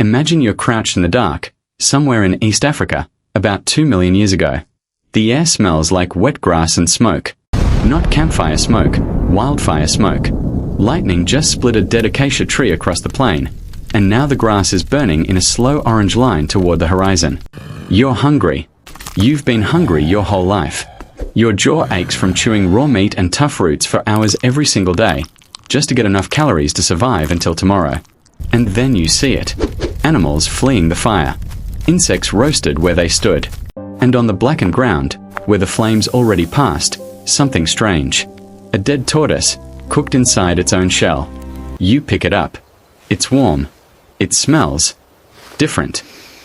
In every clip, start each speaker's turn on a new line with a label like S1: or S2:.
S1: Imagine you're crouched in the dark, somewhere in East Africa, about 2 million years ago. The air smells like wet grass and smoke. Not campfire smoke, wildfire smoke. Lightning just split a dead acacia tree across the plain, and now the grass is burning in a slow orange line toward the horizon. You're hungry. You've been hungry your whole life. Your jaw aches from chewing raw meat and tough roots for hours every single day, just to get enough calories to survive until tomorrow. And then you see it. Animals fleeing the fire. Insects roasted where they stood. And on the blackened ground, where the flames already passed, something strange. A dead tortoise, cooked inside its own shell. You pick it up. It's warm. It smells different.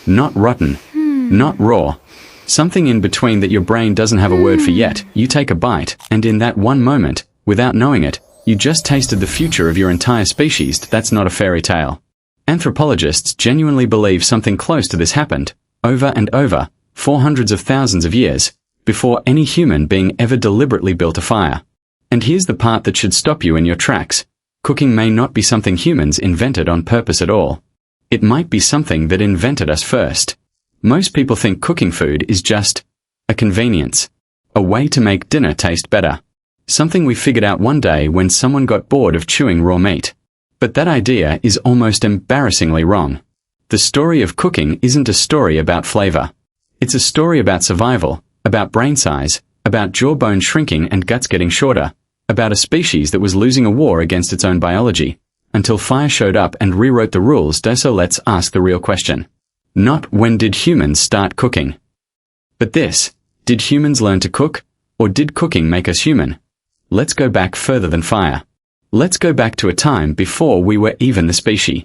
S1: Not rotten. Not raw. Something in between that your brain doesn't have a word for yet. You take a bite, and in that one moment, without knowing it, you just tasted the future of your entire species. That's not a fairy tale. Anthropologists genuinely believe something close to this happened, over and over, for hundreds of thousands of years, before any human being ever deliberately built a fire. And here's the part that should stop you in your tracks. Cooking may not be something humans invented on purpose at all. It might be something that invented us first. Most people think cooking food is just a convenience, a way to make dinner taste better. Something we figured out one day when someone got bored of chewing raw meat. But that idea is almost embarrassingly wrong. The story of cooking isn't a story about flavor. It's a story about survival, about brain size, about jawbone shrinking and guts getting shorter, about a species that was losing a war against its own biology, until fire showed up and rewrote the rules. So let's ask the real question. Not when did humans start cooking? But this, did humans learn to cook, or did cooking make us human? Let's go back further than fire. Let's go back to a time before we were even the species.